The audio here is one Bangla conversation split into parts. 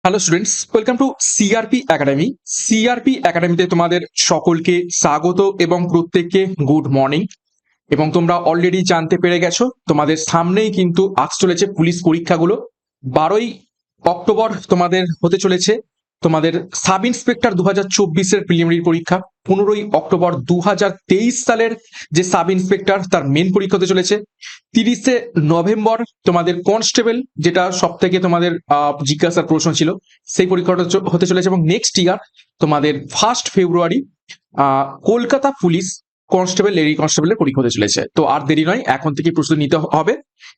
Hello students, welcome to CRP academy. CRP একাডেমিতে তোমাদের সকলকে স্বাগত এবং প্রত্যেককে গুড মর্নিং। এবং তোমরা অলরেডি জানতে পেরে গেছো তোমাদের সামনেই কিন্তু আসতে চলেছে পুলিশ পরীক্ষাগুলো। 12ই অক্টোবর তোমাদের হতে চলেছে তোমাদের সাব ইন্সপেক্টর 2024-এর প্রিলিমিনারি পরীক্ষা। 15ই অক্টোবর 2023 সালের যে সাব ইন্সপেক্টর তার মেন পরীক্ষা হতে চলেছে। 30শে নভেম্বর তোমাদের কনস্টেবল, যেটা সব থেকে তোমাদের জিজ্ঞাসার প্রশ্ন ছিল, সেই পরীক্ষাটা হতে চলেছে। এবং নেক্সট ইয়ার তোমাদের 1 ফেব্রুয়ারি কলকাতা পুলিশ কনস্টেবল, লেডি কনস্টেবলের পরীক্ষা হতে চলেছে। তো আর দেরি নয়, এখন থেকে প্রস্তুতি নিতে হবে।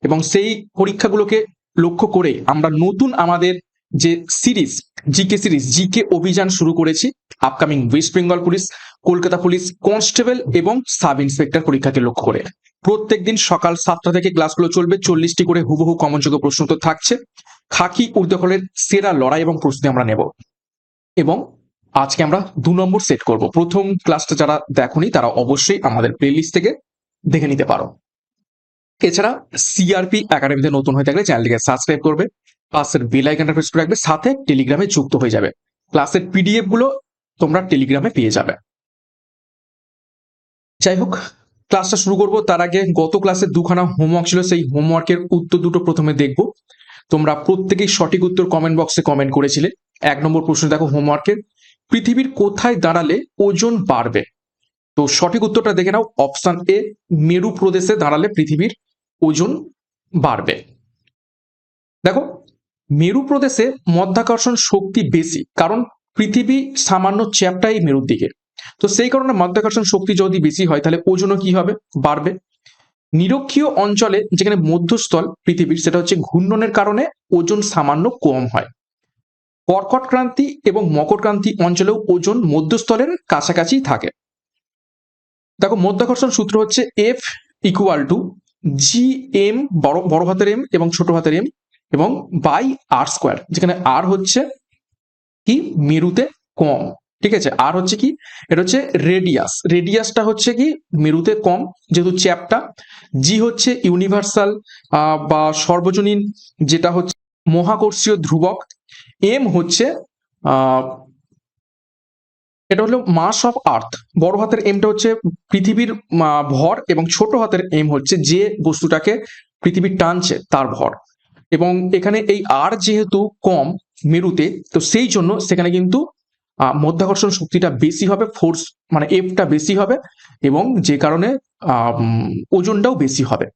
এবং সেই পরীক্ষাগুলোকে লক্ষ্য করে আমরা নতুন আমাদের যে সিরিজ জিকে অভিযান শুরু করেছি। Upcoming West Bengal police, Kolkata police constable এবং সাব ইন্সপেক্টর পরীক্ষাকে লক্ষ্য করে প্রত্যেকদিন সকাল 7টা থেকে ক্লাসগুলো চলবে। 40টি করে হুবহু কমনযোগ্য প্রশ্ন তো থাকছে। খাকি ঊর্ধ্বকলের সেরা লড়াই এবং প্রস্তুতি আমরা নেব। এবং আজকে আমরা 2 নম্বর সেট করব। প্রথম ক্লাসটা যারা দেখোনি তারা অবশ্যই আমাদের প্লেলিস্ট থেকে দেখে নিতে পারো। এছাড়া সিআরপি একাডেমিতে নতুন হয়ে থাকলে চ্যানেলটিকে সাবস্ক্রাইব করবে, পাশের বেল আইকনটা প্রেস করে রাখবে, সাথে টেলিগ্রামে যুক্ত হয়ে যাবে। ক্লাসের পিডিএফ গুলো তোমরা টেলিগ্রামে পেয়ে যাবে। যাই হোক, ক্লাসটা শুরু করব তার আগে গত ক্লাসে 2খানা হোমওয়ার্ক ছিল, সেই হোমওয়ার্কের উত্তর দুটো প্রথমে দেখব। তোমরা প্রত্যেকেই সঠিক উত্তর কমেন্ট বক্সে কমেন্ট করেছিলে। 1 নম্বর প্রশ্ন দেখো হোমওয়ার্কের, পৃথিবীর কোথায় দাঁড়ালে ওজন বাড়বে? তো সঠিক উত্তরটা দেখে নাও। অপশন এ, মেরু প্রদেশে দাঁড়ালে পৃথিবীর ওজন বাড়বে। দেখো, মেরু প্রদেশে মধ্যাকর্ষণ শক্তি বেশি, কারণ পৃথিবী সামান্য চ্যাপ্টাই মেরুর দিকে। তো সেই কারণে মধ্যাকর্ষণ শক্তি যদি বেশি হয় তাহলে ওজনও কি হবে? বাড়বে। নিরক্ষীয় অঞ্চলে যেখানে মধ্যস্থল পৃথিবীর, সেটা হচ্ছে ঘূর্ণনের কারণে ওজন সামান্য কম হয়। কর্কট ক্রান্তি এবং মকর ক্রান্তি অঞ্চলেও ওজন মধ্যস্থলের কাছাকাছি থাকে। দেখো, মধ্যাকর্ষণ সূত্র হচ্ছে F equal to G M, বড় হাতের এম এবং ছোট হাতের এম, এবং বাই আর স্কোয়ার, যেখানে আর হচ্ছে কি মেরুতে কম। ঠিক আছে, আর হচ্ছে কি, এটা হচ্ছে রেডিয়াসটা হচ্ছে কি মেরুতে কম যেহেতু চ্যাপটা। জি হচ্ছে ইউনিভার্সাল বা সর্বজনীন, যেটা হচ্ছে মহাকর্ষীয় ধ্রুবক। এম হচ্ছে এটা হলো মাস অফ আর্থ। বড় হাতের এমটা হচ্ছে পৃথিবীর ভর, এবং ছোট হাতের এম হচ্ছে যে বস্তুটাকে পৃথিবী টানছে তার ভর। এবং এখানে এই আর যেহেতু কম মেরুতে, তো সেই জন্য সেখানে কিন্তু মধ্যাকর্ষণ শক্তিটা বেশি হবে, ফোর্স মানে এফটা বেশি হবে, এবং যে কারণে ওজনটাও বেশি হবে।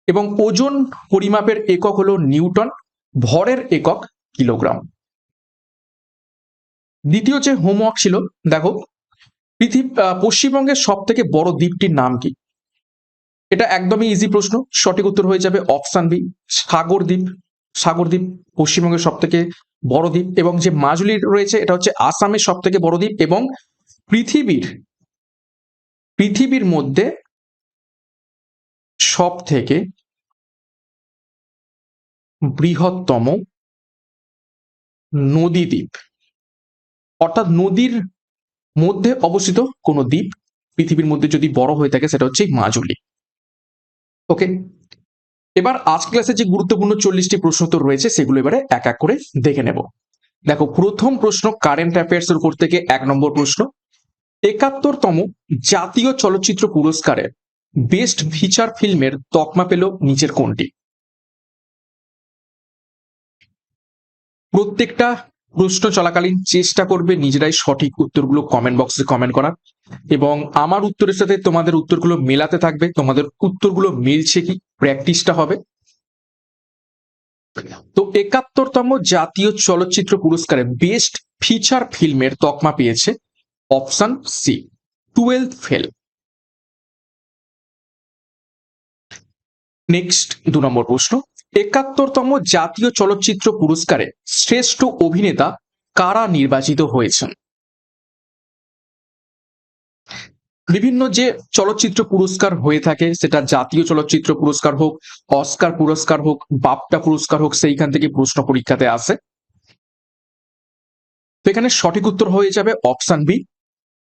এবং ওজন পরিমাপের একক হলো নিউটন, ভরের একক কিলোগ্রাম। দ্বিতীয় যে হোমওয়ার্ক ছিল, দেখো, পশ্চিমবঙ্গের সব থেকে বড় দ্বীপটির নাম কি? এটা একদমই ইজি প্রশ্ন, সঠিক উত্তর হয়ে যাবে অপশন বি, সাগরদ্বীপ। সাগরদ্বীপ পশ্চিমবঙ্গের সব থেকে বড় দ্বীপ। এবং যে মাজুলি রয়েছে এটা হচ্ছে আসামের সব থেকে বড় দ্বীপ, এবং পৃথিবীর মধ্যে সব থেকে বৃহত্তম নদী দ্বীপ, অর্থাৎ নদীর মধ্যে অবস্থিত কোন দ্বীপ পৃথিবীর মধ্যে যদি বড় হয়ে থাকে সেটা হচ্ছে মাজুলি। ওকে, এবার আজ ক্লাসে যে গুরুত্বপূর্ণ 40টি প্রশ্ন তো রয়েছে সেগুলো এবারে এক এক করে দেখে নেব। দেখো, প্রথম প্রশ্ন কারেন্ট অ্যাফেয়ার্স এর উপর থেকে 1 নম্বর প্রশ্ন। 71তম জাতীয় চলচ্চিত্র পুরস্কারে বেস্ট ফিচার ফিল্মের তকমা পেল নিচের কোনটি? প্রত্যেকটা প্রশ্ন চলাকালীন চেষ্টা করবে নিজেরাই সঠিক উত্তরগুলো কমেন্ট বক্সে কমেন্ট করার, এবং আমার উত্তরের সাথে তোমাদের উত্তরগুলো মেলাতে থাকবে। তোমাদের উত্তরগুলো মিলছে কি, প্র্যাকটিসটা হবে। তো 71তম জাতীয় চলচ্চিত্র পুরস্কারে বেস্ট ফিচার ফিল্মের তকমা পেয়েছে option C, 12th fail. Next 2 number প্রশ্ন, 71তম জাতীয় চলচ্চিত্র পুরস্কারে শ্রেষ্ঠ অভিনেতা কারা নির্বাচিত হয়েছেন? বিভিন্ন যে চলচ্চিত্র পুরস্কার হয়ে থাকে, সেটা জাতীয় চলচ্চিত্র পুরস্কার হোক, অস্কার পুরস্কার হোক, বাফটা পুরস্কার হোক, সেইখান থেকে প্রশ্ন পরীক্ষাতে আসে। তো এখানে সঠিক উত্তর হয়ে যাবে অপশন বি,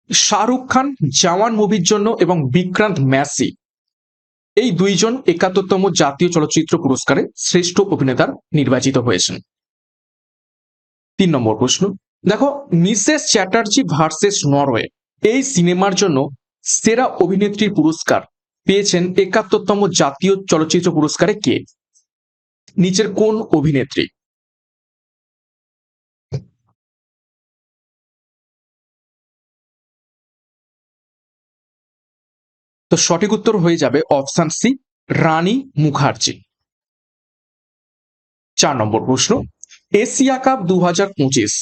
শাহরুখ খান জওয়ান মুভির জন্য এবং বিক্রান্ত ম্যাসি এই দুইজন ৭১তম জাতীয় চলচ্চিত্র পুরস্কারে শ্রেষ্ঠ অভিনেতার নির্বাচিত হয়েছেন। ৩ নম্বর প্রশ্ন, দেখো মিসেস চ্যাটার্জি ভার্সেস নরওয়ে এই সিনেমার জন্য সেরা অভিনেত্রীর পুরস্কার পেয়েছেন ৭১তম জাতীয় চলচ্চিত্র পুরস্কারে কে? নিচের কোন অভিনেত্রী? তো সঠিক উত্তর হয়ে যাবে অপশন সি, রানী মুখার্জি। ৪ নম্বর প্রশ্ন, এশিয়া কাপ ২০২৫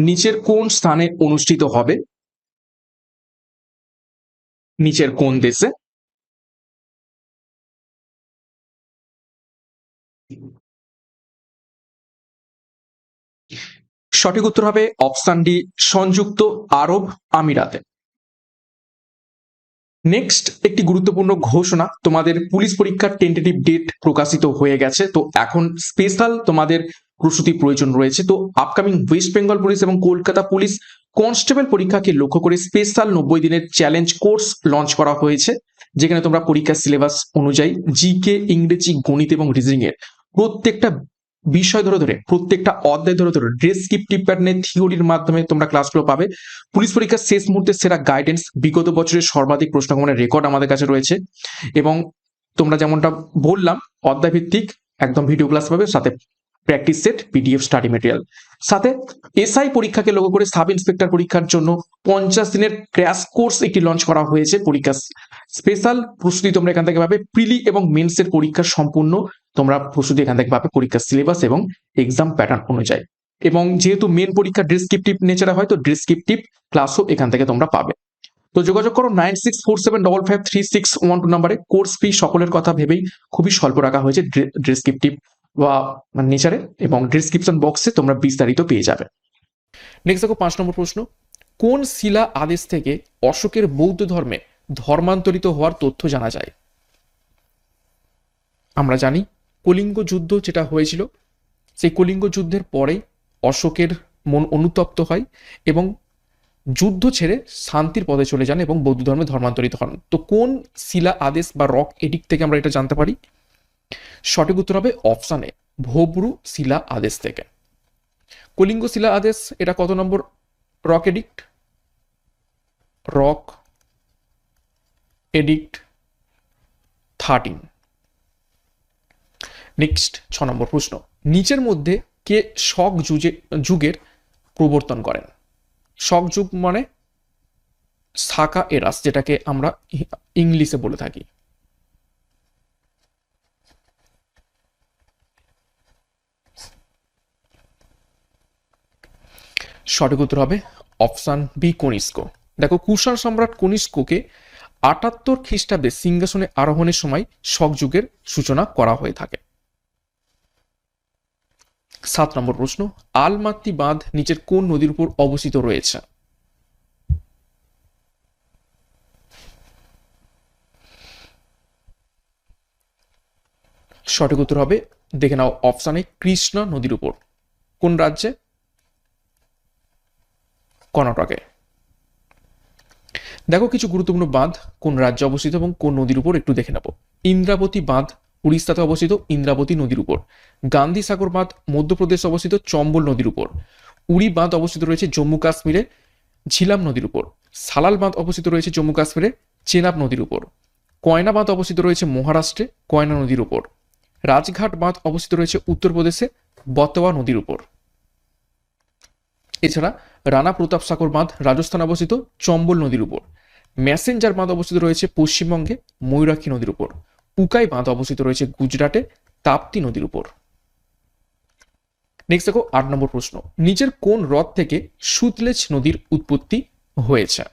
নিচের কোন স্থানে অনুষ্ঠিত হবে? নিচের কোন দেশে? সঠিক উত্তর হবে অপশন ডি, সংযুক্ত আরব আমিরাতে। নেক্সট একটি গুরুত্বপূর্ণ ঘোষণা, তোমাদের পুলিশ পরীক্ষার টেন্টেটিভ ডেট প্রকাশিত হয়ে গেছে। তো এখন স্পেশাল তোমাদের প্রস্তুতি প্রয়োজন রয়েছে। তো আপকামিং ওয়েস্ট বেঙ্গল পুলিশ এবং কলকাতা পুলিশ কনস্টেবল পরীক্ষাকে লক্ষ্য করে স্পেশাল ৯০ দিনের চ্যালেঞ্জ কোর্স লঞ্চ করা হয়েছে, যেখানে তোমরা পরীক্ষার সিলেবাস অনুযায়ী জিকে, ইংরেজি, গণিত এবং রিজনিং এর প্রত্যেকটা বিষয় ধরে ধরে, প্রত্যেকটা অধ্যায় ধরে ধরে ডেসক্রিপটিভ প্যাটার্নের থিওরির মাধ্যমে তোমরা ক্লাসগুলো পাবে। পুলিশ পরীক্ষার শেষ মুহূর্তে সেরা গাইডেন্স, বিগত বছরের সর্বাধিক প্রশ্নকমনের রেকর্ড আমাদের কাছে রয়েছে, এবং তোমরা যেমনটা বললাম অধ্যায় ভিত্তিক একদম ভিডিও ক্লাস পাবে, সাথে practice set, PDF, study material. সাথে এসআই পরীক্ষাকে লক্ষ্য করে সাব ইন্সপেক্টর পরীক্ষার জন্য ৫০ দিনের ক্র্যাশ কোর্স একটি লঞ্চ করা হয়েছে। পরীক্ষা স্পেশাল প্রস্তুতি তোমরা এখান থেকে পাবে। প্রিলি এবং মেন্সের পরীক্ষার সম্পূর্ণ তোমরা প্রস্তুতি এখান থেকে পাবে পরীক্ষার সিলেবাস এবং এক্সাম প্যাটার্ন অনুযায়ী। এবং যেহেতু মেন পরীক্ষা ডেসক্রিপটিভ নেচারে হয়, তো ডেসক্রিপটিভ ক্লাসও এখান থেকে তোমরা পাবে। তো যোগাযোগ করো 9647553612 নাম্বারে। কোর্স ফি সকলের কথা ভেবেই খুবই স্বল্প রাখা হয়েছে ডেসক্রিপটিভ বা নেচারে, এবং ডেসক্রিপশন বক্সে তোমরা বিস্তারিত পেয়ে যাবে। নেক্সট দেখো ৫ নম্বর প্রশ্ন, কোন শিলা আদেশ থেকে অশোকের বৌদ্ধ ধর্মে ধর্মান্তরিত হওয়ার তথ্য জানা যায়? আমরা জানি কলিঙ্গ যুদ্ধ যেটা হয়েছিল, সেই কলিঙ্গ যুদ্ধের পরে অশোকের মন অনুতপ্ত হয় এবং যুদ্ধ ছেড়ে শান্তির পথে চলে যান এবং বৌদ্ধ ধর্মে ধর্মান্তরিত হন। তো কোন শিলা আদেশ বা রক এডিক্ট থেকে আমরা এটা জানতে পারি? সঠিক উত্তর হবে অপশন এ, ভোবরু শিলা আদেশ থেকে। কলিঙ্গ শিলা আদেশ এটা কত নম্বর rock edict? Rock edict 13। Next ৬ নম্বর প্রশ্ন, নিচের মধ্যে কে শক যুগের প্রবর্তন করেন? শক যুগ মানে সাকা এরাস, যেটাকে আমরা ইংলিশে বলে থাকি। সঠিক উত্তর হবে অপশন বি, কনিষ্ক। দেখো কুষাণ সম্রাট কনিষ্ককে ৭৮ খ্রিস্টাব্দে সিংহাসনে আরোহণের সময় শক যুগের সূচনা করা হয়ে থাকে। ৭ নম্বর প্রশ্ন, আলমাত্তি বাঁধ নিচের কোন নদীর উপর অবস্থিত রয়েছে? সঠিক উত্তর হবে, দেখে নাও অপশানে, কৃষ্ণা নদীর উপর। কোন রাজ্যে? কর্ণাটকে। দেখো কিছু গুরুত্বপূর্ণ বাঁধ কোন রাজ্যে অবস্থিত এবং কোন নদীর উপর একটু দেখে নেব। ইন্দ্রাবতী বাঁধ উড়িষ্যাতে অবস্থিত, ইন্দ্রাবতী নদীর উপর। গান্ধী সাগর বাঁধ মধ্যপ্রদেশে অবস্থিত, চম্বল নদীর উপর। উড়ি বাঁধ অবস্থিত রয়েছে জম্মু কাশ্মীরে, ঝিলাম নদীর উপর। সালাল বাঁধ অবস্থিত রয়েছে জম্মু কাশ্মীরে, চেনাব নদীর উপর। কয়না বাঁধ অবস্থিত রয়েছে মহারাষ্ট্রে, কয়না নদীর উপর। রাজঘাট বাঁধ অবস্থিত রয়েছে উত্তরপ্রদেশে, বতোয়া নদীর উপর। এছাড়া রানা প্রতাপ সাগর বাঁধ রাজস্থানে অবস্থিত, চম্বল নদীর উপর। ম্যাসেঞ্জার বাঁধ অবস্থিত রয়েছে পশ্চিমবঙ্গে, ময়ূরাক্ষী নদীর উপর। উকাই বাঁধ অবস্থিত রয়েছে গুজরাটে, তাপ্তি নদীর উপর। নেক্সট দেখো ৮ নম্বর প্রশ্ন, নিচের কোন হ্রদ থেকে সুতলেজ নদীর উৎপত্তি হয়েছে?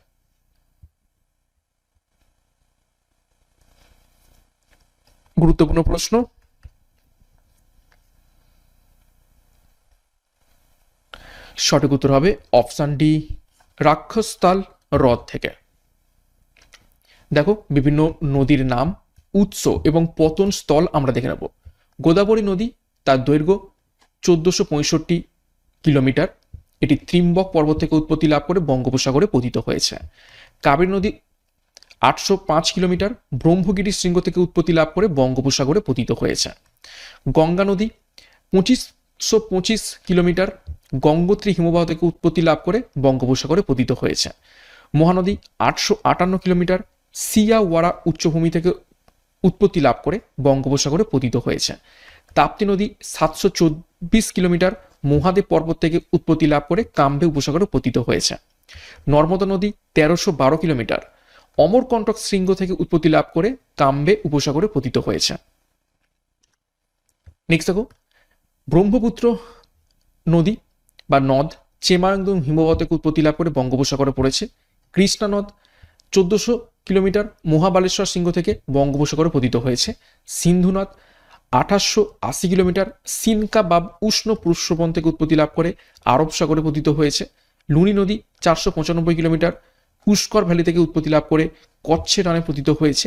গুরুত্বপূর্ণ প্রশ্ন। সঠিক উত্তর হবে অপশন ডি, রাক্ষসতাল হ্রদ থেকে। দেখো বিভিন্ন নদীর নাম, উৎস এবং পতন স্থল আমরা দেখে নেব। গোদাবরী নদী, তার দৈর্ঘ্য ১৪৬৫ কিলোমিটার। এটি ত্রিম্বক পর্বত থেকে উৎপত্তি লাভ করে বঙ্গোপসাগরে পতিত হয়েছে। কাবেরী নদী 805 কিলোমিটার ব্রহ্মগিরি শৃঙ্গ থেকে উৎপত্তি লাভ করে বঙ্গোপসাগরে পতিত হয়েছে। গঙ্গা নদী 2525 কিলোমিটার গঙ্গোত্রী হিমবাহ থেকে উৎপত্তি লাভ করে বঙ্গোপসাগরে পতিত হয়েছে। মহানদী 858 কিলোমিটার সিয়াওয়ারা উচ্চভূমি থেকে উৎপত্তি লাভ করে বঙ্গোপসাগরে পতিত হয়েছে। তাপ্তি নদী 724 কিলোমিটার মহাদেব পর্বত থেকে উৎপত্তি লাভ করে কাম্বে উপসাগরে পতিত হয়েছে। নর্মদা নদী 1312 কিলোমিটার অমরকণ্টক শৃঙ্গ থেকে উৎপত্তি লাভ করে কাম্বে উপসাগরে পতিত হয়েছে। নেক্সট দেখো, ব্রহ্মপুত্র নদী বা নদ চেমাংদুং হিমবাহ থেকে উৎপত্তি লাভ করে বঙ্গোপসাগরে পড়েছে। কৃষ্ণা নদ 1400 কিলোমিটার মহাবালেশ্বর শৃঙ্গ থেকে বঙ্গোপসাগরে পতিত হয়েছে। সিন্ধু নদ 2880 কিলোমিটার সিনকা বা উষ্ণ প্রস্রবণ থেকে উৎপত্তি লাভ করে আরব সাগরে পতিত হয়েছে। লুনি নদী 495 কিলোমিটার পুষ্কর ভ্যালি থেকে উৎপত্তি লাভ করে কচ্ছের রানে পতিত হয়েছে।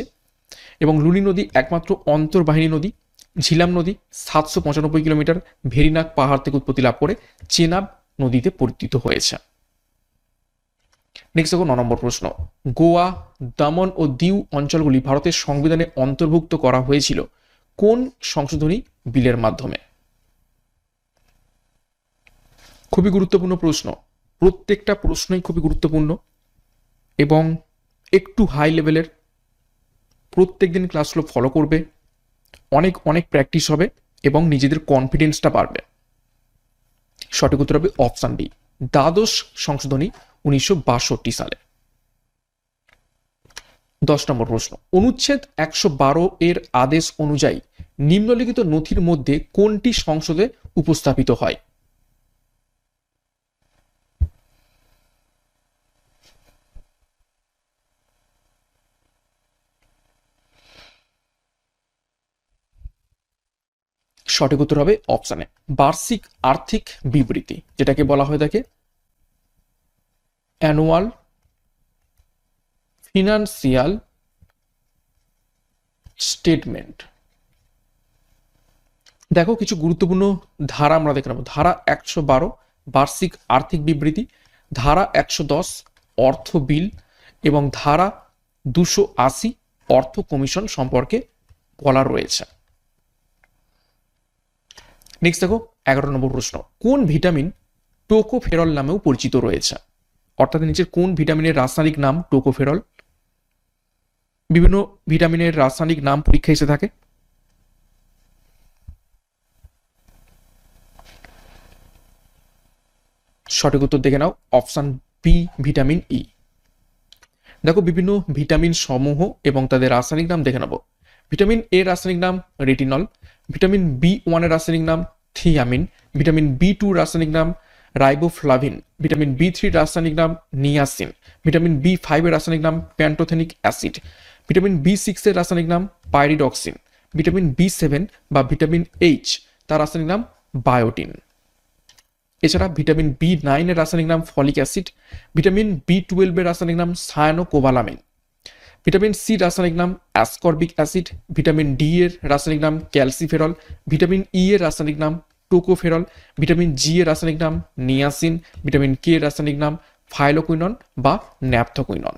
এবং লুনি নদী একমাত্র অন্তর্বাহিনী নদী। ঝিলাম নদী 795 কিলোমিটার ভেরিনাগ পাহাড় থেকে উৎপত্তি লাভ করে চেনাব নদীতে পতিত হয়েছে। নেক্সট দেখো 9 নম্বর প্রশ্ন, গোয়া, দমন ও দিউ অঞ্চলগুলি ভারতের সংবিধানে অন্তর্ভুক্ত করা হয়েছিল কোন সংশোধনী বিলের মাধ্যমে? খুবই গুরুত্বপূর্ণ প্রশ্ন, প্রত্যেকটা প্রশ্নই খুবই গুরুত্বপূর্ণ এবং একটু হাই লেভেলের। প্রত্যেকদিন ক্লাসগুলো ফলো করবে, অনেক অনেক প্র্যাকটিস হবে এবং নিজেদের কনফিডেন্সটা বাড়বে। সঠিক উত্তর হবে অপশন ডি, দ্বাদশ সংশোধনী 1962 সালে। 10 নম্বর প্রশ্ন, অনুচ্ছেদ 112 এর আদেশ অনুযায়ী নিম্নলিখিত নথির মধ্যে কোনটি সংসদে উপস্থাপিত হয়? সঠিক উত্তর হবে অপশনে বার্ষিক আর্থিক বিবৃতি, যেটাকে বলা হয়ে থাকে অ্যানুয়াল ফিনান্সিয়াল স্টেটমেন্ট। দেখো কিছু গুরুত্বপূর্ণ ধারা আমরা দেখে নেব। ধারা 112 বার্ষিক আর্থিক বিবৃতি, ধারা 110 অর্থ বিল এবং ধারা 280 অর্থ কমিশন সম্পর্কে বলা রয়েছে। নেক্সট দেখো 11 নম্বর প্রশ্ন, কোন ভিটামিন টোকোফেরল নামেও পরিচিত রয়েছে? অর্থাৎ নিচের কোন ভিটামিনের রাসায়নিক নাম টোকোফেরল? বিভিন্ন ভিটামিনের রাসায়নিক নাম পরীক্ষা এসে থাকে। সঠিক উত্তর দেখে নাও, অপশন বি ভিটামিন ই। দেখো বিভিন্ন ভিটামিন সমূহ এবং তাদের রাসায়নিক নাম দেখে নেব। ভিটামিন এর রাসায়নিক নাম রেটিনল, ভিটামিন বি1 এর রাসায়নিক নাম থিয়ামিন, ভিটামিন বি2 রাসায়নিক নাম রাইবোফ্লাভিন, ভিটামিন বি3 রাসায়নিক নাম নিয়াসিন, ভিটামিন বি5 এর রাসায়নিক নাম প্যান্টোথেনিক অ্যাসিড, ভিটামিন বি6 এর রাসায়নিক নাম পাইরিডক্সিন, ভিটামিন বি7 বা ভিটামিন এইচ তার রাসায়নিক নাম বায়োটিন। এছাড়া ভিটামিন বি9 এর রাসায়নিক নাম ফলিক অ্যাসিড, ভিটামিন বি12 এর রাসায়নিক নাম সায়ানোকোবালামিন, ভিটামিন সি রাসায়নিক নাম অ্যাসকর্বিক অ্যাসিড, ভিটামিন ডি এর রাসায়নিক নাম ক্যালসিফেরল, ভিটামিন ই এর রাসায়নিক নাম টোকোফেরল, ভিটামিন জি এর রাসায়নিক নাম নিয়াসিন, ভিটামিন কে এর রাসায়নিক নাম ফাইলোকুইনন বা ন্যাপথোকুইনন।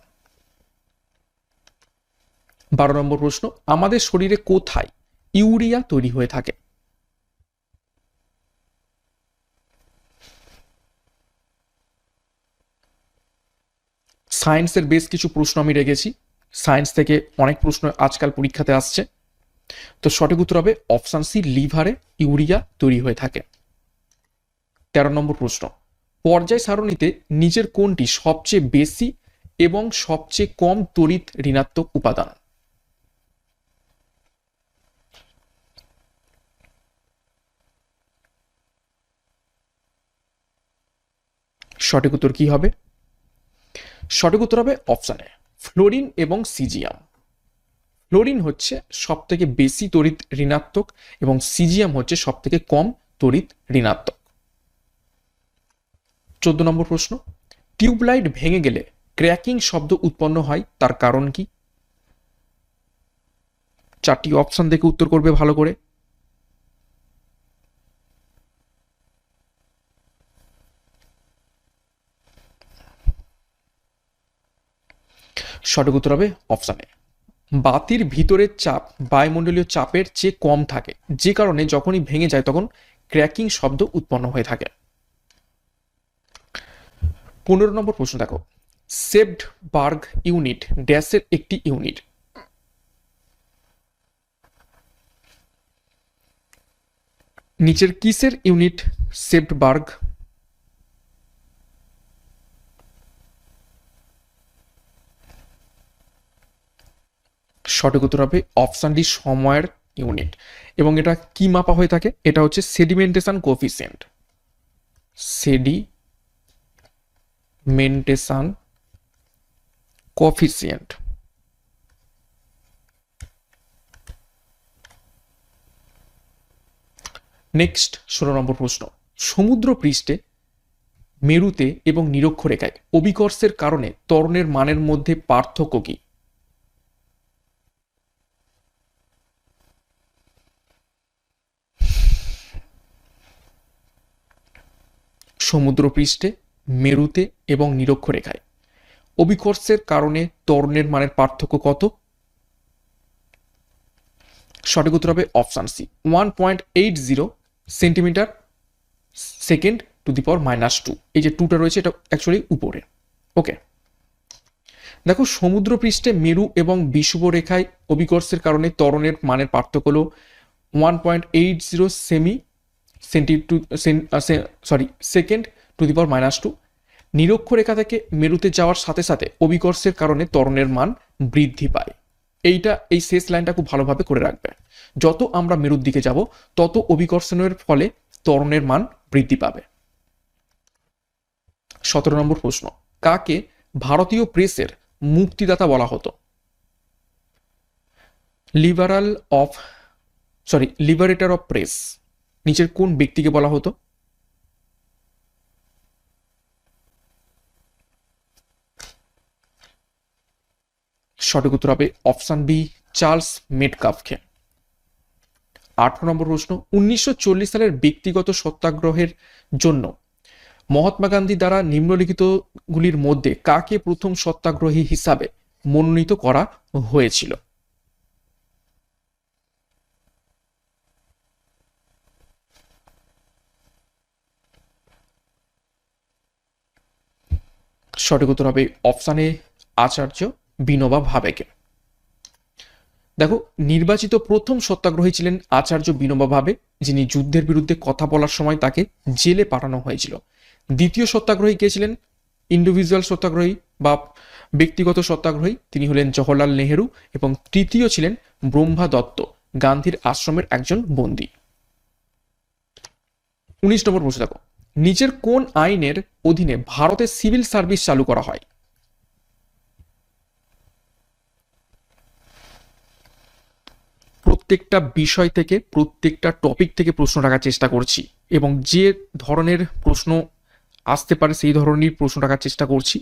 12 নম্বর প্রশ্ন, আমাদের শরীরে কোথায় ইউরিয়া তৈরি হয়ে থাকে? সায়েন্সের বেশ কিছু প্রশ্ন আমি রেখেছি, সায়েন্স থেকে অনেক প্রশ্ন আজকাল পরীক্ষাতে আসছে। তো সঠিক উত্তর হবে অপশন সি, লিভারে ইউরিয়া তৈরি হয়ে থাকে। 13 নম্বর প্রশ্ন, পর্যায় সারণীতে নিচের কোনটি সবচেয়ে বেশি এবং সবচেয়ে কম তড়িৎ ঋণাত্মক উপাদান? সঠিক উত্তর কি হবে? সঠিক উত্তর হবে অপশনে ফ্লোরিন এবং সিজিয়াম। ফ্লোরিন হচ্ছে সব থেকে বেশি তড়িৎ ঋণাত্মক এবং সিজিয়াম হচ্ছে সব থেকে কম তড়িৎ ঋণাত্মক। 14 নম্বর প্রশ্ন, টিউবলাইট ভেঙে গেলে ক্র্যাকিং শব্দ উৎপন্ন হয়, তার কারণ কি? 4টি অপশন দেখে উত্তর করবে ভালো করে। সঠিক উত্তর হবে অপশন এ। বাতির ভিতরের চাপ বায়ুমণ্ডলীয় চাপের চেয়ে কম থাকে, যে কারণে যখনই ভেঙে যায় তখন ক্র্যাকিং শব্দ উৎপন্ন হয়ে থাকে। 15 নম্বর প্রশ্ন দেখো, সেপ্টবার্গ ইউনিট ড্যাশের একটি ইউনিট। নিচের কিসের ইউনিট সেপ্টবার্গ? সঠিক উত্তর হবে অপশন ডি, সময়ের ইউনিট। এবং এটা কি মাপা হয়ে থাকে? এটা হচ্ছে sedimentation coefficient. Sedimentation coefficient. Next 16 নম্বর প্রশ্ন, সমুদ্র পৃষ্ঠে মেরুতে এবং নিরক্ষরেখায় অভিকর্ষের কারণে ত্বরণের মানের মধ্যে পার্থক্য কি? সমুদ্র পৃষ্ঠে মেরুতে এবং নিরক্ষরেখায় অভিকর্ষের কারণে ত্বরণের মানের পার্থক্য কত? সঠিক উত্তর হবে option C, 1.80 centimetre second to the power -2। এই যে 2টা রয়েছে এটা অ্যাকচুয়ালি উপরে। ওকে, দেখো সমুদ্র পৃষ্ঠে মেরু এবং বিষুবরেখায় অভিকর্ষের কারণে ত্বরণের মানের পার্থক্য হলো 1.80 সেকেন্ড টু দি পাওয়ার -2। নিরক্ষরেখা থেকে মেরুতে যাওয়ার সাথে সাথে অভিকর্ষের কারণে ত্বরণের মান বৃদ্ধি পায়। এই শেষ লাইনটা খুব ভালোভাবে করে রাখবে। যত আমরা মেরুর দিকে যাব তত অভিকর্ষণের ফলে ত্বরণের মান বৃদ্ধি পাবে। 17 নম্বর প্রশ্ন, কাকে ভারতীয় প্রেসের মুক্তিদাতা বলা হতো? লিবারেটর অফ প্রেস নিচের কোন ব্যক্তিকে বলা হতো? সঠিক উত্তর হবে অপশন বি, চার্লস মেটকাফকে। 18 নম্বর প্রশ্ন, 1940 সালের ব্যক্তিগত সত্যাগ্রহের জন্য মহাত্মা গান্ধী দ্বারা নিম্নলিখিতগুলির মধ্যে কাকে প্রথম সত্যাগ্রহী হিসাবে মনোনীত করা হয়েছিল? সঠিক উত্তর হবে অপশন এ, আচার্য বিনোবা ভাবেকে। দেখো নির্বাচিত প্রথম সত্যাগ্রহী ছিলেন আচার্য বিনোবা ভাবে, যিনি যুদ্ধের বিরুদ্ধে কথা বলার সময় তাকে জেলে পাঠানো হয়েছিল। দ্বিতীয় সত্যাগ্রহী কে ছিলেন? ইন্ডিভিজুয়াল সত্যাগ্রহী বা ব্যক্তিগত সত্যাগ্রহী, তিনি হলেন জওহরলাল নেহেরু। এবং তৃতীয় ছিলেন ব্রহ্মা দত্ত, গান্ধীর আশ্রমের একজন বন্দী। 19 নম্বর প্রশ্ন দেখো, নিচের কোন আইনের অধীনে ভারতে সিভিল সার্ভিস চালু করা হয়? প্রত্যেকটা বিষয় থেকে প্রত্যেকটা টপিক থেকে প্রশ্ন রাখার চেষ্টা করছি, এবং যে ধরনের প্রশ্ন আসতে পারে সেই ধরনের প্রশ্ন রাখার চেষ্টা করছি।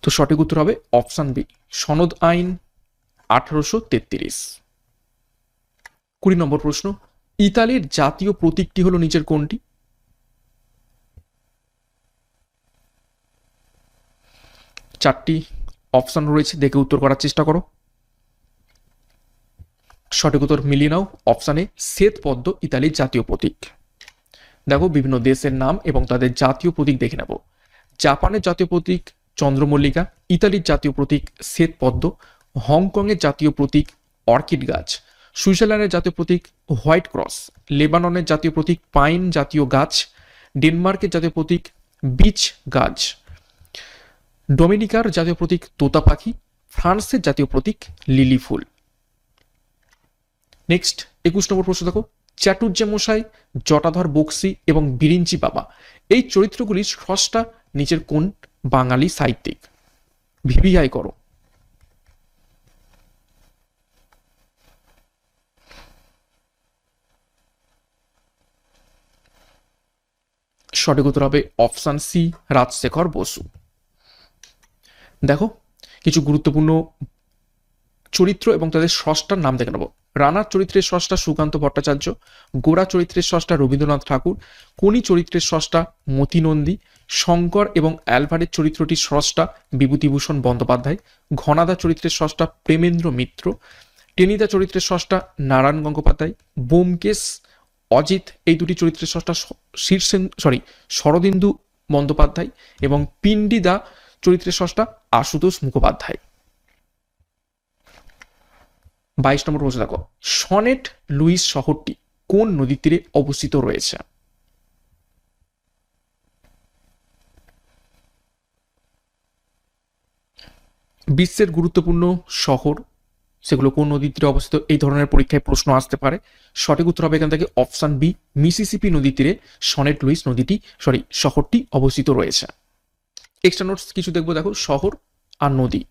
তো সঠিক উত্তর হবে অপশন বি, সনদ আইন 1833। 20 নম্বর প্রশ্ন, ইতালির জাতীয় প্রতীকটি হলো নিচের কোনটি? চারটি অপশন রয়েছে, দেখে উত্তর করার চেষ্টা করো। সঠিক উত্তর মিলিয়ে নাও, অপশানে শ্বেত পদ্ম ইতালির জাতীয় প্রতীক। দেখো বিভিন্ন দেশের নাম এবং তাদের জাতীয় প্রতীক দেখে নেব। জাপানের জাতীয় প্রতীক চন্দ্রমল্লিকা, ইতালির জাতীয় প্রতীক শ্বেত পদ্ম, হংকংয়ের জাতীয় প্রতীক অর্কিড গাছ, সুইজারল্যান্ডের জাতীয় প্রতীক হোয়াইট ক্রস, লেবাননের জাতীয় প্রতীক পাইন জাতীয় গাছ, ডেনমার্কের জাতীয় প্রতীক বিচ গাছ, ডোমিনিকার জাতীয় প্রতীক তোতা পাখি, ফ্রান্সের জাতীয় প্রতীক লিলি ফুল। নেক্সট 21 নম্বর প্রশ্ন দেখো, চাটুর্যমশাই, জটাধর বক্সি এবং বিরিঞ্চি বাবা এই চরিত্রগুলির স্রষ্টা নিচের কোন বাঙালি সাহিত্যিক? ভিভিআই করো। সঠিক উত্তর হবে অপশন সি, রাজশেখর বসু। দেখো কিছু গুরুত্বপূর্ণ চরিত্র এবং তাদের স্রষ্টার নাম দেখে নেব। রানার চরিত্রের স্রষ্টা সুকান্ত ভট্টাচার্য, গোরা চরিত্রের স্রষ্টা রবীন্দ্রনাথ ঠাকুর, কোনি চরিত্রের স্রষ্টা মতি নন্দী, শঙ্কর এবং অ্যালভারের চরিত্রটির স্রষ্টা বিভূতিভূষণ বন্দ্যোপাধ্যায়, ঘনাদা চরিত্রের স্রষ্টা প্রেমেন্দ্র মিত্র, টেনিদা চরিত্রের স্রষ্টা নারায়ণ গঙ্গোপাধ্যায়, ব্যোমকেশ, অজিত এই দুটি চরিত্রের স্রষ্টা শরদিন্দু বন্দ্যোপাধ্যায় এবং পিন্ডিদা চরিত্রের স্রষ্টা আশুতোষ মুখোপাধ্যায়। 22 নম্বর প্রশ্ন দেখো, সনেট লুইস শহরটি কোন নদীর তীরে অবস্থিত রয়েছে? বিশ্বের গুরুত্বপূর্ণ শহর সেগুলো কোন নদীর তীরে অবস্থিত, এই ধরনের পরীক্ষায় প্রশ্ন আসতে পারে। সঠিক উত্তর হবে এখান থেকে অপশন বি, মিসিসিপি নদীর তীরে সনেট লুইস শহরটি অবস্থিত রয়েছে। এক্সট্রা নোটস কিছু দেখবো, দেখো শহর আর নদী।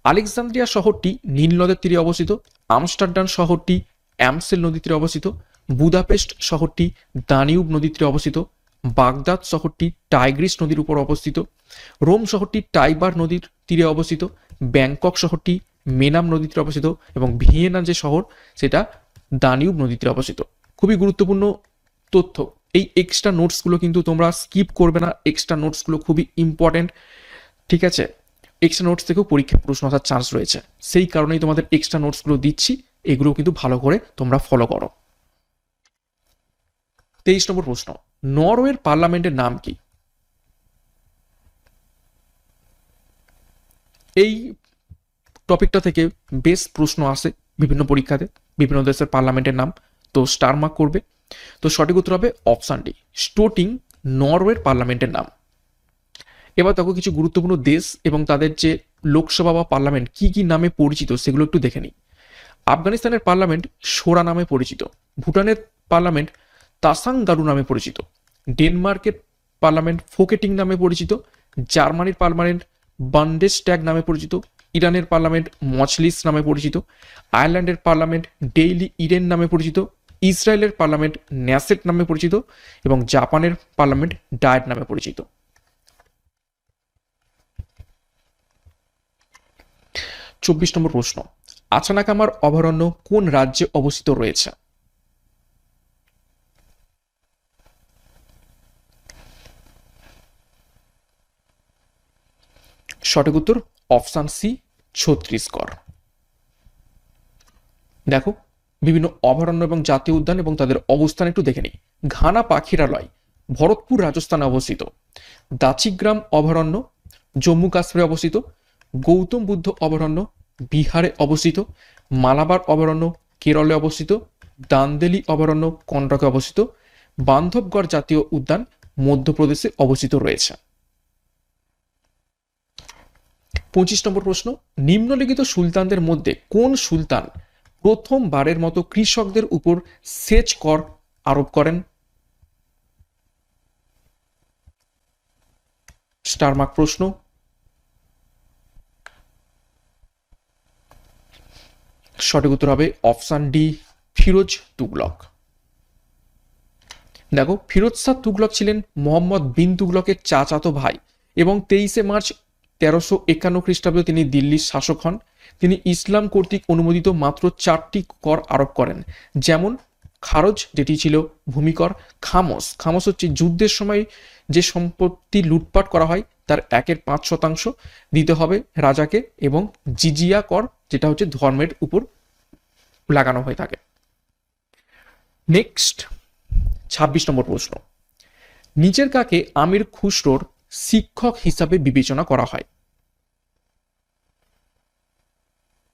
আলেকজান্দ্রিয়া শহরটি নীল নদের তীরে অবস্থিত, আমস্টারডাম শহরটি অ্যামসেল নদীর তীরে অবস্থিত, বুদাপেস্ট শহরটি দানিউব নদীর তীরে অবস্থিত, বাগদাদ শহরটি টাইগ্রিস নদীর উপর অবস্থিত, রোম শহরটি টাইবার নদীর তীরে অবস্থিত, ব্যাংকক শহরটি মেনাম নদীর তীরে অবস্থিত এবং ভিয়েনা যে শহর সেটা দানিউব নদীর তীরে অবস্থিত। খুবই গুরুত্বপূর্ণ তথ্য, এই এক্সট্রা নোটসগুলো কিন্তু তোমরা স্কিপ করবে না, এক্সট্রা নোটসগুলো খুবই ইম্পর্টেন্ট, ঠিক আছে? এক্সট্রা নোটস থেকেও পরীক্ষায় প্রশ্ন আসার চান্স রয়েছে, সেই কারণেই তোমাদের এক্সট্রা নোটসগুলো দিচ্ছি, এগুলো কিন্তু ভালো করে তোমরা ফলো করো। 23 নম্বর প্রশ্ন, নরওয়ের পার্লামেন্টের নাম কি? এই টপিকটা থেকে বেশ প্রশ্ন আসে বিভিন্ন পরীক্ষাতে, বিভিন্ন দেশের পার্লামেন্টের নাম, তো স্টার মার্ক করবে। তো সঠিক উত্তর হবে অপশন ডি, স্টোটিং নরওয়ের পার্লামেন্টের নাম। এবার দেখো কিছু গুরুত্বপূর্ণ দেশ এবং তাদের যে লোকসভা বা পার্লামেন্ট কি কি নামে পরিচিত সেগুলো একটু দেখে নিই। আফগানিস্তানের পার্লামেন্ট সোরা নামে পরিচিত, ভুটানের পার্লামেন্ট তাসাংগারু নামে পরিচিত, ডেনমার্কের পার্লামেন্ট ফোকেটিং নামে পরিচিত, জার্মানির পার্লামেন্ট বান্ডেসট্যাগ নামে পরিচিত, ইরানের পার্লামেন্ট মজলিস নামে পরিচিত, আয়ারল্যান্ডের পার্লামেন্ট ডেইলি ইরেন নামে পরিচিত, ইসরায়েলের পার্লামেন্ট ন্যাসেট নামে পরিচিত এবং জাপানের পার্লামেন্ট ডায়েট নামে পরিচিত। 24 নম্বর প্রশ্ন, আচানাকামার অভয়ারণ্য কোন রাজ্যে অবস্থিত রয়েছে? সঠিক উত্তর অপশন সি, ছত্তিশগড়। দেখো বিভিন্ন অভয়ারণ্য এবং জাতীয় উদ্যান এবং তাদের অবস্থান একটু দেখে নিই। ঘানা পাখিরালয় ভরতপুর রাজস্থানে অবস্থিত, দাচিগ্রাম অভয়ারণ্য জম্মু কাশ্মীরে অবস্থিত, গৌতম বুদ্ধ অভয়ারণ্য বিহারে অবস্থিত, মালাবার অভয়ারণ্য কেরলে অবস্থিত, দান্দেলি অভয়ারণ্য কর্ণাটকে অবস্থিত, বান্ধবগড় জাতীয় উদ্যান মধ্যপ্রদেশে অবস্থিত রয়েছে। 25 নম্বর প্রশ্ন, নিম্নলিখিত সুলতানদের মধ্যে কোন সুলতান প্রথমবারের মতো কৃষকদের উপর সেচ কর আরোপ করেন? স্টার মার্ক প্রশ্ন। সঠিক উত্তর হবে অপশন ডি, ফিরোজ তুগলক। দেখো ফিরোজ শাহ তুগলক ছিলেন মোহাম্মদ বিন তুগলকের চাচাতো ভাই এবং 23 মার্চ 1351 খ্রিস্টাব্দে তিনি দিল্লির শাসক হন। তিনি ইসলাম কর্তৃক অনুমোদিত মাত্র 4টি কর আরোপ করেন, যেমন খারজ যেটি ছিল ভূমিকর, খামস হচ্ছে যুদ্ধের সময় যে সম্পত্তি লুটপাট করা হয় তার 1/5% দিতে হবে রাজাকে, এবং জিজিয়া কর যেটা হচ্ছে ধর্মের উপর লাগানো হয়ে থাকে। নেক্সট 26 নম্বর প্রশ্ন, নিচের কাকে আমির খুসরোর শিক্ষক হিসাবে বিবেচনা করা হয়?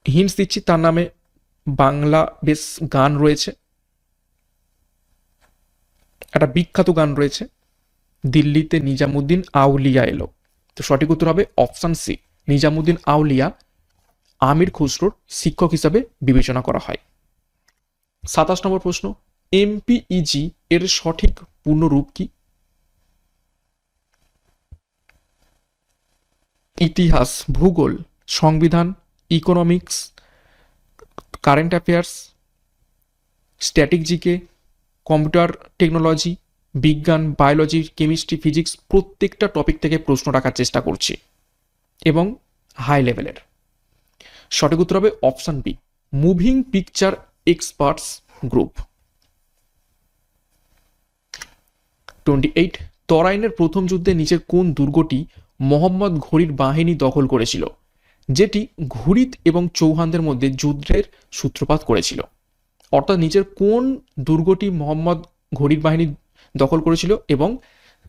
হিন্টস দিচ্ছি, তার নামে বাংলা বেশ গান রয়েছে, একটা বিখ্যাত গান রয়েছে, দিল্লিতে নিজামুদ্দিন আউলিয়া এলো। তো সঠিক উত্তর হবে অপশন সি, নিজামুদ্দিন আউলিয়া আমির খুসরোর শিক্ষক হিসাবে বিবেচনা করা হয়। 27 নম্বর প্রশ্ন, এমপিইজি এর সঠিক পূর্ণরূপ কি? ইতিহাস, ভূগোল, সংবিধান, economics, current affairs, static GK, computer technology, বিজ্ঞান, বায়োলজি, কেমিস্ট্রি, ফিজিক্স, প্রত্যেকটা টপিক থেকে প্রশ্ন রাখার চেষ্টা করছি এবং হাই লেভেলের। সঠিক উত্তর হবে option B, moving picture experts group. 28, তরাইনের প্রথম যুদ্ধে নিচের কোন দুর্গটি মোহাম্মদ ঘুরির বাহিনী দখল করেছিল, যেটি ঘুরিদ এবং চৌহানদের মধ্যে যুদ্ধের সূত্রপাত করেছিল? অর্থাৎ নিচের কোন দুর্গটি মোহাম্মদ ঘুরির বাহিনী দখল করেছিল এবং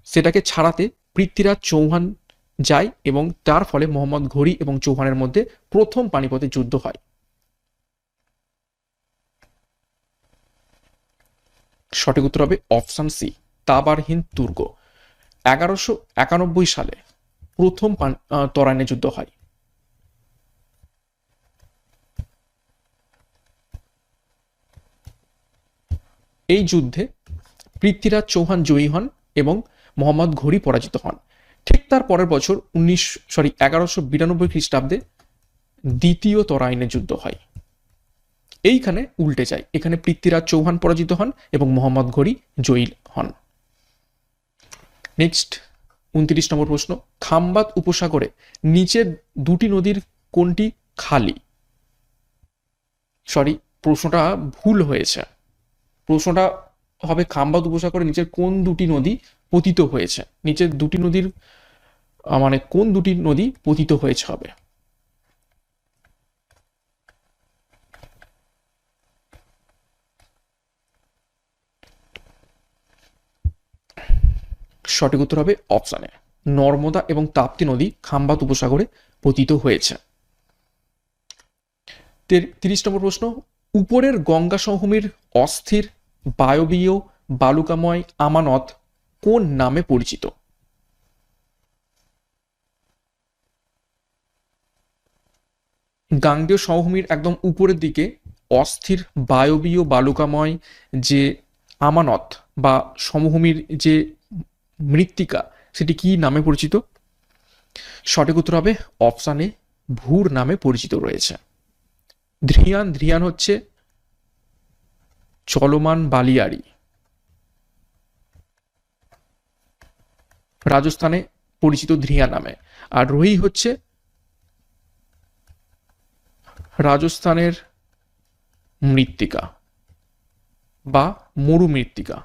সেটাকে ছাড়াতে পৃথ্বীরাজ চৌহান যায় এবং তার ফলে মোহাম্মদ ঘুরি এবং চৌহানের মধ্যে প্রথম পানিপথের যুদ্ধ হয়? সঠিক উত্তর হবে অপশন সি, তাবারহিন্দ দুর্গ। 1191 সালে প্রথম তরাইনের যুদ্ধ হয়। এই যুদ্ধে পৃথ্বীরাজ চৌহান জয়ী হন এবং মোহাম্মদ ঘুরি পরাজিত হন। ঠিক তার পরের বছর 1192 খ্রিস্টাব্দে দ্বিতীয় তরাইনের যুদ্ধ হয়। এইখানে উল্টে যায়, এখানে পৃথ্বীরাজ চৌহান পরাজিত হন এবং মোহাম্মদ ঘুরি জয়ী হন। নেক্সট 29 নম্বর প্রশ্ন, খাম্বাত উপসাগরে নিচের দুটি নদীর কোনটি খালি? সরি, প্রশ্নটা ভুল হয়েছে। প্রশ্নটা হবে খাম্বাত উপসাগরে নিচের কোন দুটি নদী পতিত হয়েছে, নিচের দুটি নদীর মানে কোন দুটি নদী পতিত হয়েছে হবে। সঠিক উত্তর হবে অপশানে নর্মদা এবং তাপ্তি নদী খাম্বাত উপসাগরে পতিত হয়েছে। 30 নম্বর প্রশ্ন, উপরের গঙ্গা সমভূমির অস্থির বায়বীয় বালুকাময় আমানত কোন নামে পরিচিত? গাঙ্গেয় সমভূমির একদম উপরের দিকে অস্থির বায়বীয় বালুকাময় যে আমানত বা সমভূমির যে মৃত্তিকা, সেটি কি নামে পরিচিত? সঠিক উত্তর হবে অপশানে ভূর নামে পরিচিত রয়েছে। ধ্রিয়ান, ধ্রিয়ান হচ্ছে চলমান বালিয়াড়ি। রাজস্থানে পরিচিত ধ্রিয়া নামে। আর রোহি হচ্ছে রাজস্থানের মৃত্তিকা বা মরু মৃত্তিকা।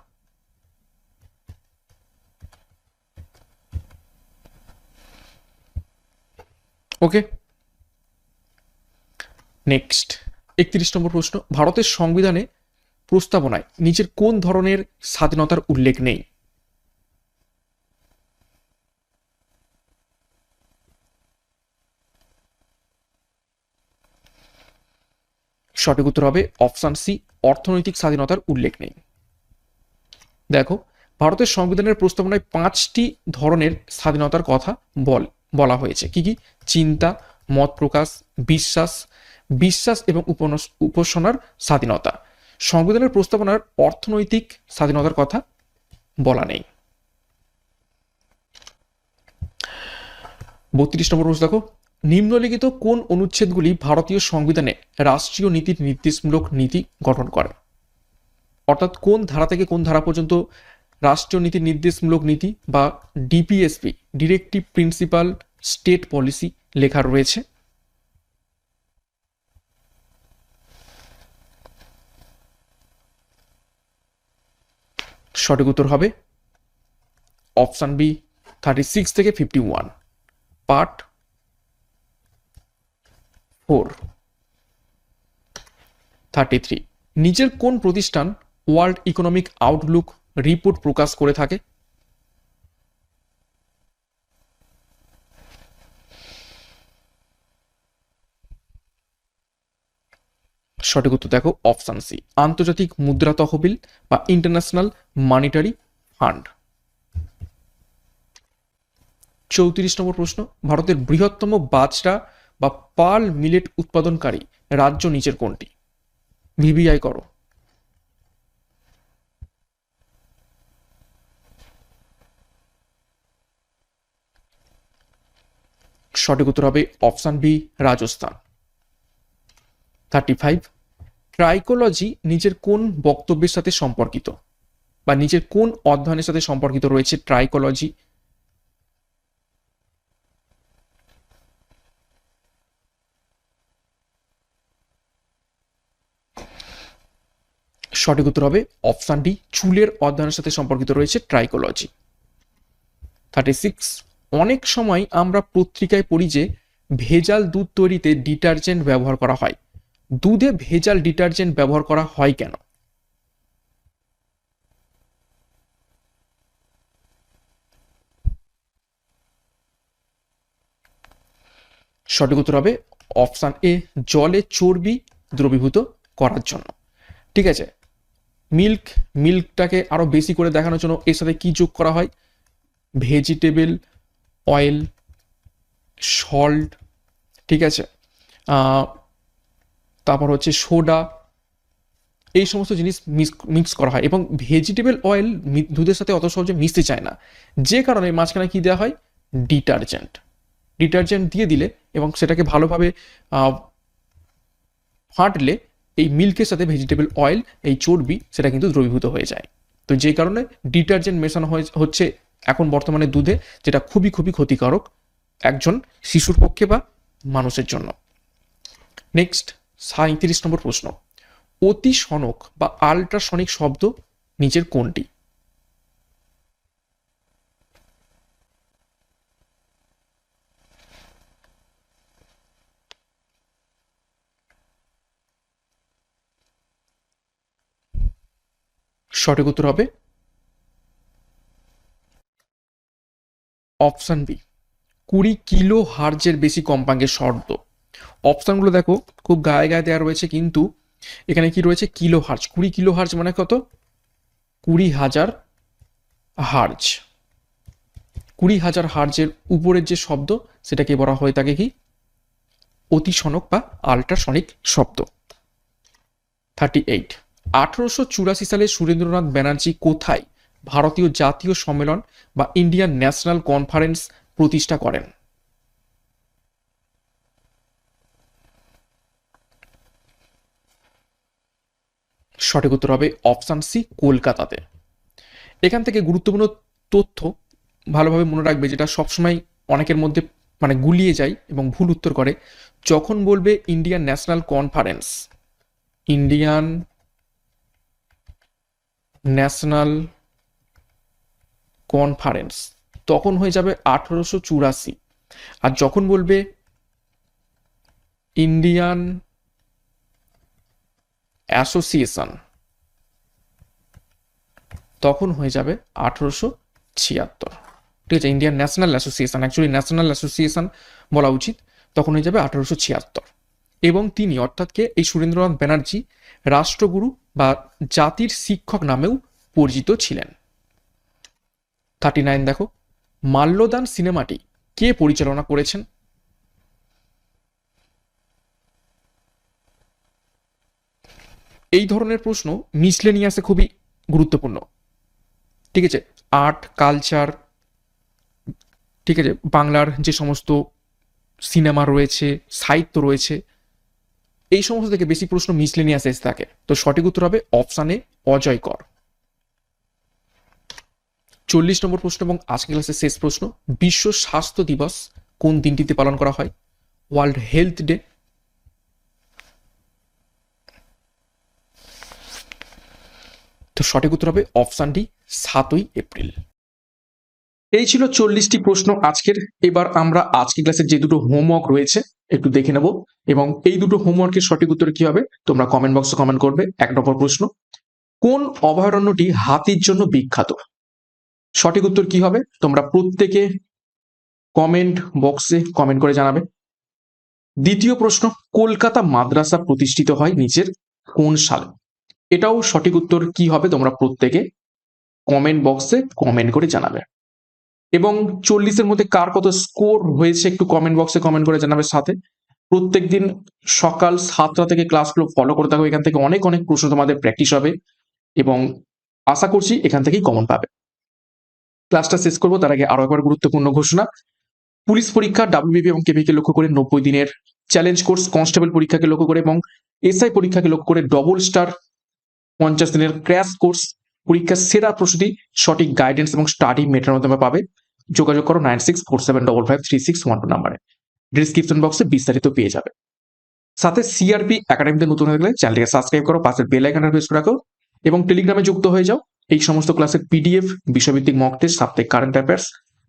ওকে, নেক্সট 31 নম্বর প্রশ্ন, ভারতের সংবিধানে প্রস্তাবনায় নিচের কোন ধরনের স্বাধীনতার উল্লেখ নেই? সঠিক উত্তর হবে অপশন সি, অর্থনৈতিক স্বাধীনতার উল্লেখ নেই। দেখো, ভারতের সংবিধানের প্রস্তাবনায় 5টি ধরনের স্বাধীনতার কথা বলা হয়েছে। কি কি? চিন্তা, মত প্রকাশ, বিশ্বাস এবং উপাসনার স্বাধীনতা। সংবিধানের প্রস্তাবনার অর্থনৈতিক স্বাধীনতার কথা বলা নেই। 32 নম্বর প্রশ্ন দেখো, নিম্নলিখিত কোন অনুচ্ছেদগুলি ভারতীয় সংবিধানে রাষ্ট্রীয় নীতির নির্দেশমূলক নীতি গঠন করে? অর্থাৎ কোন ধারা থেকে কোন ধারা পর্যন্ত রাষ্ট্রীয় নীতির নির্দেশমূলক নীতি বা DPSP, directive principal state policy লেখা রয়েছে? সঠিক উত্তর হবে অপশন বি, 36 থেকে 51, পার্ট 4। 33, নিচের কোন প্রতিষ্ঠান ওয়ার্ল্ড ইকোনমিক আউটলুক রিপোর্ট প্রকাশ করে থাকে? সঠিক উত্তর দেখো অপশন সি, আন্তর্জাতিক মুদ্রা তহবিল বা ইন্টারন্যাশনাল মনিটারি ফান্ড। 34 নম্বর প্রশ্ন, ভারতের বৃহত্তম বাজরা বা পাল মিলেট উৎপাদনকারী রাজ্য নিচের কোনটি? ভিভিআই করো। সঠিক উত্তর হবে অপশন বি, রাজস্থান। 35, ট্রাইকোলজি নিচের কোন বক্তব্যের সাথে সম্পর্কিত বা নিচের কোন অধ্যয়নের সাথে সম্পর্কিত রয়েছে ট্রাইকোলজি? সঠিক উত্তর হবে অপশান ডি, চুলের অধ্যয়নের সাথে সম্পর্কিত রয়েছে ট্রাইকোলজি। 36, অনেক সময় আমরা পত্রিকায় পড়ি যে ভেজাল দুধ তৈরিতে ডিটারজেন্ট ব্যবহার করা হয়। দুধে ভেজাল ডিটারজেন্ট ব্যবহার করা হয় কেন? সঠিক উত্তর হবে অপশান এ, জলে চর্বি দ্রবীভূত করার জন্য। ঠিক আছে, মিল্কটাকে আরো বেশি করে দেখানোর জন্য এর সাথে কি যোগ করা হয়? ভেজিটেবল অয়েল, সল্ট, ঠিক আছে, তারপর হচ্ছে সোডা, এই সমস্ত জিনিস মিক্স করা হয়। এবং ভেজিটেবল অয়েল দুধের সাথে অত সহজে মিশতে চায় না, যে কারণে মাঝখানে কি দেওয়া হয়? ডিটারজেন্ট দিয়ে দিলে এবং সেটাকে ভালোভাবে ফাটলে এই মিল্কের সাথে ভেজিটেবল অয়েল, এই চর্বি, সেটা কিন্তু দ্রবীভূত হয়ে যায়। তো যে কারণে ডিটারজেন্ট মেশানো হচ্ছে এখন বর্তমানে দুধে, যেটা খুবই খুবই ক্ষতিকারক একজন শিশুর পক্ষে বা মানুষের জন্য। নেক্সট 37 নম্বর প্রশ্ন, অতিসনক বা আল্ট্রাসনিক শব্দ নিচের কোনটি? সঠিক উত্তর হবে অপশন বি, 20 কিলো হার্জের বেশি কম্পাঙ্কের শব্দ। অপশনগুলো দেখো খুব গায়ে গায়ে দেওয়া রয়েছে, কিন্তু এখানে কি রয়েছে? Kilo hertz. 20 কিলো হার্জ মানে কত? 20,000 হার্জ। 20,000 হার্জের উপরের যে শব্দ, সেটাকে বলা হয় তাকে কি? অতিসনক বা আল্ট্রাসনিক শব্দ। 38, 1884 সালে সুরেন্দ্রনাথ ব্যানার্জি কোথায় ভারতীয় জাতীয় সম্মেলন বা ইন্ডিয়ান ন্যাশনাল কনফারেন্স প্রতিষ্ঠা করেন? সঠিক উত্তর হবে অপশন সি, কলকাতাতে। এখান থেকে গুরুত্বপূর্ণ তথ্য ভালোভাবে মনে রাখবে, যেটা সবসময় অনেকের মধ্যে মানে গুলিয়ে যায় এবং ভুল উত্তর করে। যখন বলবে Indian national conference, Indian national conference, তখন হয়ে যাবে 1884। আর যখন বলবে ইন্ডিয়ান অ্যাসোসিয়েশন, তখন হয়ে যাবে 1876। ঠিক আছে, Indian national association, actually national association বলা উচিত, তখন হয়ে যাবে 1876। এবং তিনি অর্থাৎ কে? এই সুরেন্দ্রনাথ ব্যানার্জি রাষ্ট্রগুরু বা জাতির শিক্ষক নামেও পরিচিত ছিলেন। 39 দেখো, মাল্যদান সিনেমাটি কে পরিচালনা করেছেন? এই ধরনের প্রশ্ন মিসলেনিয়াসে খুবই গুরুত্বপূর্ণ। ঠিক আছে, আর্ট কালচার, ঠিক আছে, বাংলার যে সমস্ত সিনেমা রয়েছে, সাহিত্য রয়েছে, এই সমস্ত থেকে বেশি প্রশ্ন মিসলেনিয়াস এসে থাকে। তো সঠিক উত্তর হবে অপশানে অজয় কর। 40 নম্বর প্রশ্ন এবং আজকে ক্লাসের শেষ প্রশ্ন, বিশ্ব স্বাস্থ্য দিবস কোন দিনটিতে পালন করা হয়? World health day. তো সঠিক উত্তর হবে অপশান ডি, 7ই এপ্রিল। এই ছিল 40টি প্রশ্ন আজকের। এবার আমরা আজকে ক্লাসের যে দুটো হোমওয়ার্ক রয়েছে একটু দেখে নেব, এবং এই দুটো হোমওয়ার্কের সঠিক উত্তর কি হবে তোমরা কমেন্ট বক্সে কমেন্ট করবে। 1 নম্বর প্রশ্ন, কোন অভয়ারণ্যটি হাতির জন্য বিখ্যাত? সঠিক উত্তর কি হবে তোমরা প্রত্যেকে কমেন্ট বক্সে কমেন্ট করে জানাবে। দ্বিতীয় প্রশ্ন, কলকাতা মাদ্রাসা প্রতিষ্ঠিত হয় নিচের কোন সালে? এটাও সঠিক উত্তর কি হবে তোমরা প্রত্যেকে কমেন্ট বক্সে কমেন্ট করে জানাবে। এবং 40-এর মধ্যে কার কত স্কোর হয়েছে একটু কমেন্ট বক্সে কমেন্ট করে জানাবে। সাথে প্রত্যেকদিন সকাল 7টা থেকে ক্লাসগুলো ফলো করে থাকো, এখান থেকে অনেক অনেক প্রশ্ন তোমাদের প্র্যাকটিস হবে এবং আশা করছি এখান থেকেই কমন পাবে। ক্লাসটা শেষ করবো তার আগে আরো একবার গুরুত্বপূর্ণ ঘোষণা, পুলিশ পরীক্ষা ডাব্লিউবিপি এবং কেপিকে লক্ষ্য করে 90 দিনের চ্যালেঞ্জ কোর্স, কনস্টেবল পরীক্ষাকে লক্ষ্য করে এবং এসআই পরীক্ষাকে লক্ষ্য করে ডবল স্টার 50 দিনের ক্র্যাশ কোর্স, পরীক্ষার সেরা প্রস্তুতি, সঠিক গাইডেন্স এবং স্টাডি মেটার মাধ্যমে পাবে। যোগাযোগ করো 9647553612 নাম্বারে। ডিসক্রিপশন বক্সে বিস্তারিত পেয়ে যাবে। সাথে সিআরপি একাডেমিতে নতুন হয়ে গেলে চ্যানেলটিকে সাবস্ক্রাইব করো, পাশের বেল আইকনটা প্রেস করে রাখো এবং টেলিগ্রামে যুক্ত হয়ে যাও। এই সমস্ত ক্লাসের পিডিএফ, বিষয়ভিত্তিক মক টেস্ট, সাপ্তাহিক কারেন্ট অ্যাফেয়ার্স,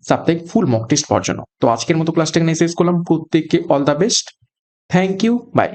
সাপ্তাহিক ফুল মক টেস্ট পাওয়ার জন্য। তো আজকের মতো ক্লাসটা এখানে শেষ করলাম। প্রত্যেককে all the best. Thank you, by.